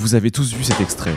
Vous avez tous vu cet extrait.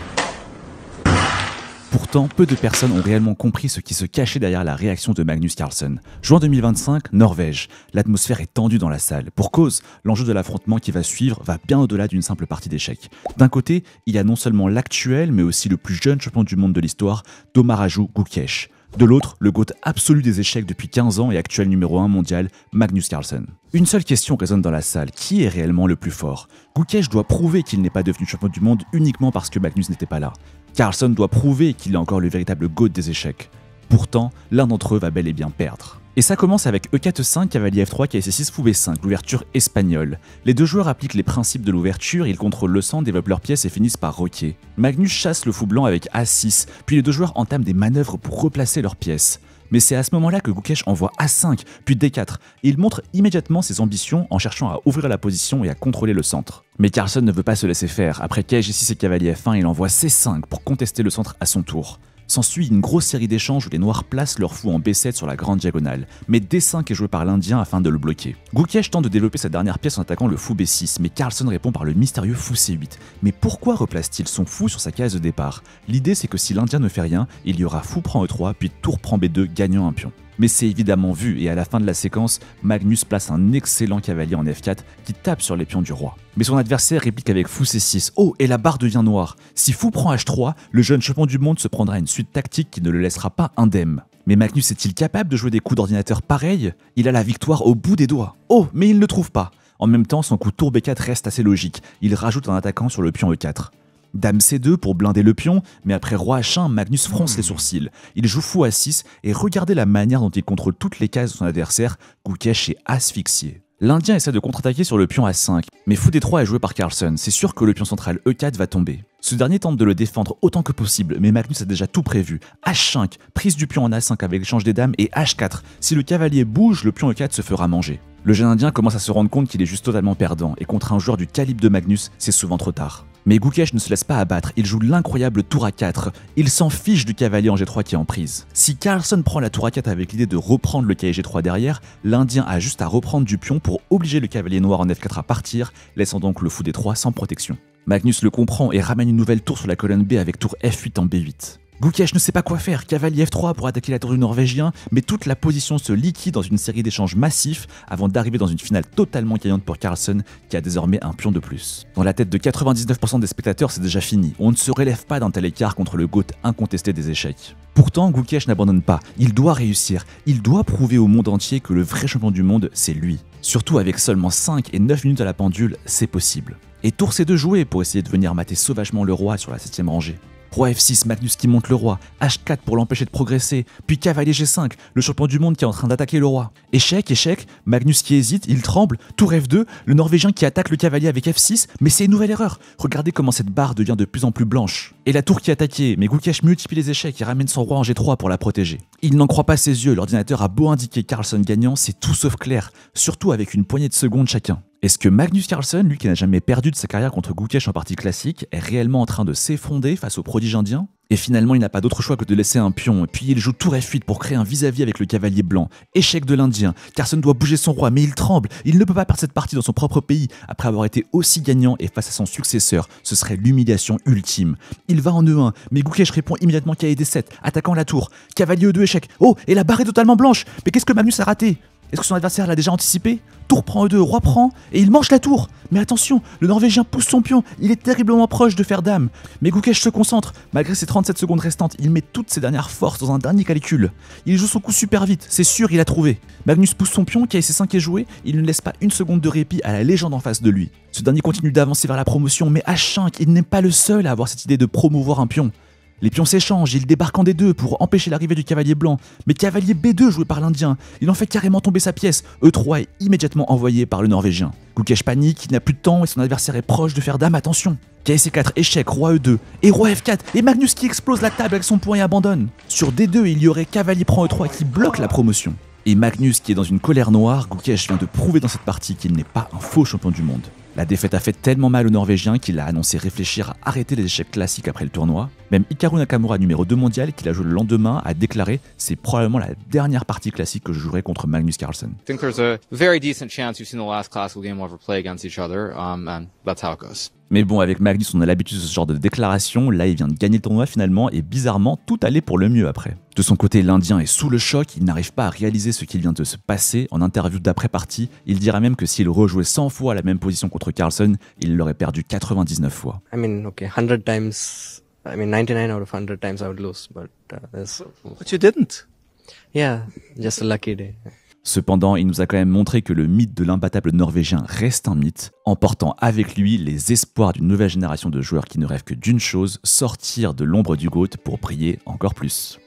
Pourtant, peu de personnes ont réellement compris ce qui se cachait derrière la réaction de Magnus Carlsen. Juin 2025, Norvège. L'atmosphère est tendue dans la salle. Pour cause, l'enjeu de l'affrontement qui va suivre va bien au-delà d'une simple partie d'échecs. D'un côté, il y a non seulement l'actuel, mais aussi le plus jeune champion du monde de l'histoire, Dómaraju Gukesh. De l'autre, le GOAT absolu des échecs depuis 15 ans et actuel numéro 1 mondial, Magnus Carlsen. Une seule question résonne dans la salle, qui est réellement le plus fort? Gukesh doit prouver qu'il n'est pas devenu champion du monde uniquement parce que Magnus n'était pas là. Carlsen doit prouver qu'il est encore le véritable GOAT des échecs. Pourtant, l'un d'entre eux va bel et bien perdre. Et ça commence avec E4-5, cavalier F3, KC6, fou B5, l'ouverture espagnole. Les deux joueurs appliquent les principes de l'ouverture, ils contrôlent le centre, développent leurs pièces et finissent par roquer. Magnus chasse le fou blanc avec A6, puis les deux joueurs entament des manœuvres pour replacer leurs pièces. Mais c'est à ce moment-là que Gukesh envoie A5, puis D4, et il montre immédiatement ses ambitions en cherchant à ouvrir la position et à contrôler le centre. Mais Carlsen ne veut pas se laisser faire, après KG6 et cavalier F1, il envoie C5 pour contester le centre à son tour. S'ensuit une grosse série d'échanges où les noirs placent leur fou en B7 sur la grande diagonale, mais D5 est joué par l'Indien afin de le bloquer. Gukesh tente de développer sa dernière pièce en attaquant le fou B6, mais Carlsen répond par le mystérieux fou C8. Mais pourquoi replace-t-il son fou sur sa case de départ? L'idée c'est que si l'Indien ne fait rien, il y aura fou prend E3, puis tour prend B2, gagnant un pion. Mais c'est évidemment vu, et à la fin de la séquence, Magnus place un excellent cavalier en F4 qui tape sur les pions du roi. Mais son adversaire réplique avec fou C6. Oh, et la barre devient noire. Si fou prend H3, le jeune champion du monde se prendra une suite tactique qui ne le laissera pas indemne. Mais Magnus est-il capable de jouer des coups d'ordinateur pareils? Il a la victoire au bout des doigts. Oh, mais il ne trouve pas. En même temps, son coup tour B4 reste assez logique. Il rajoute un attaquant sur le pion E4. Dame C2 pour blinder le pion, mais après roi H1, Magnus fronce les sourcils. Il joue fou A6 et regardez la manière dont il contrôle toutes les cases de son adversaire, Gukesh est asphyxié. L'Indien essaie de contre-attaquer sur le pion A5, mais fou D3 est joué par Carlsen, c'est sûr que le pion central E4 va tomber. Ce dernier tente de le défendre autant que possible, mais Magnus a déjà tout prévu. H5, prise du pion en A5 avec l'échange des dames, et H4. Si le cavalier bouge, le pion E4 se fera manger. Le jeune Indien commence à se rendre compte qu'il est juste totalement perdant, et contre un joueur du calibre de Magnus, c'est souvent trop tard. Mais Gukesh ne se laisse pas abattre, il joue l'incroyable tour A4. Il s'en fiche du cavalier en G3 qui est en prise. Si Carlsen prend la tour A4 avec l'idée de reprendre le cavalier G3 derrière, l'Indien a juste à reprendre du pion pour obliger le cavalier noir en F4 à partir, laissant donc le fou D3 sans protection. Magnus le comprend et ramène une nouvelle tour sur la colonne B avec tour F8 en B8. Gukesh ne sait pas quoi faire, cavalier F3 pour attaquer la tour du Norvégien, mais toute la position se liquide dans une série d'échanges massifs avant d'arriver dans une finale totalement gagnante pour Carlsen qui a désormais un pion de plus. Dans la tête de 99% des spectateurs, c'est déjà fini. On ne se relève pas d'un tel écart contre le GOAT incontesté des échecs. Pourtant, Gukesh n'abandonne pas, il doit réussir, il doit prouver au monde entier que le vrai champion du monde, c'est lui. Surtout avec seulement 5 et 9 minutes à la pendule, c'est possible. Et tour C2 joué pour essayer de venir mater sauvagement le roi sur la 7ème rangée. Roi F6, Magnus qui monte le roi, H4 pour l'empêcher de progresser, puis cavalier G5, le champion du monde qui est en train d'attaquer le roi. Échec, échec, Magnus qui hésite, il tremble, tour F2, le Norvégien qui attaque le cavalier avec F6, mais c'est une nouvelle erreur. Regardez comment cette barre devient de plus en plus blanche. Et la tour qui est attaquée, mais Gukesh multiplie les échecs et ramène son roi en G3 pour la protéger. Il n'en croit pas ses yeux, l'ordinateur a beau indiquer Carlsen gagnant, c'est tout sauf clair, surtout avec une poignée de secondes chacun. Est-ce que Magnus Carlsen, lui qui n'a jamais perdu de sa carrière contre Gukesh en partie classique, est réellement en train de s'effondrer face au prodige indien? Et finalement, il n'a pas d'autre choix que de laisser un pion, puis il joue tour F8 pour créer un vis-à-vis avec le cavalier blanc. Échec de l'Indien, Carlsen doit bouger son roi, mais il tremble, il ne peut pas perdre cette partie dans son propre pays, après avoir été aussi gagnant et face à son successeur, ce serait l'humiliation ultime. Il va en E1, mais Gukesh répond immédiatement cavalier D7, attaquant la tour, cavalier E2 échec, oh, et la barre est totalement blanche, mais qu'est-ce que Magnus a raté? Est-ce que son adversaire l'a déjà anticipé? Tour prend E2, roi prend, et il mange la tour. Mais attention, le Norvégien pousse son pion, il est terriblement proche de faire dame. Mais Gukesh se concentre, malgré ses 37 secondes restantes, il met toutes ses dernières forces dans un dernier calcul. Il joue son coup super vite, c'est sûr, il a trouvé. Magnus pousse son pion, cavalier C5 est joué, il ne laisse pas une seconde de répit à la légende en face de lui. Ce dernier continue d'avancer vers la promotion, mais H5, il n'est pas le seul à avoir cette idée de promouvoir un pion. Les pions s'échangent, il débarque en D2 pour empêcher l'arrivée du cavalier blanc. Mais cavalier B2 joué par l'Indien, il en fait carrément tomber sa pièce. E3 est immédiatement envoyé par le Norvégien. Gukesh panique, il n'a plus de temps et son adversaire est proche de faire dame, attention. Cavalier C4, échec, roi E2, et roi F4, et Magnus qui explose la table avec son poing et abandonne. Sur D2, il y aurait cavalier prend E3 qui bloque la promotion. Et Magnus qui est dans une colère noire, Gukesh vient de prouver dans cette partie qu'il n'est pas un faux champion du monde. La défaite a fait tellement mal au Norvégien qu'il a annoncé réfléchir à arrêter les échecs classiques après le tournoi. Même Hikaru Nakamura, numéro 2 mondial, qui l'a joué le lendemain, a déclaré « C'est probablement la dernière partie classique que je jouerai contre Magnus Carlsen ». I think there's a very decent chance you've seen the last classical game we'll ever play against each other, and that's how it goes. Mais bon, avec Magnus, on a l'habitude de ce genre de déclaration. Là, il vient de gagner le tournoi finalement, et bizarrement, tout allait pour le mieux après. De son côté, l'Indien est sous le choc, il n'arrive pas à réaliser ce qui vient de se passer. En interview d'après-partie, il dira même que s'il rejouait 100 fois la même position contre Carlsen, il l'aurait perdu 99 fois. 100 times, 99 out of 100 times I would lose, but But you didn't. yeah, just a lucky day. Cependant, il nous a quand même montré que le mythe de l'imbattable norvégien reste un mythe, emportant avec lui les espoirs d'une nouvelle génération de joueurs qui ne rêvent que d'une chose, sortir de l'ombre du GOAT pour briller encore plus.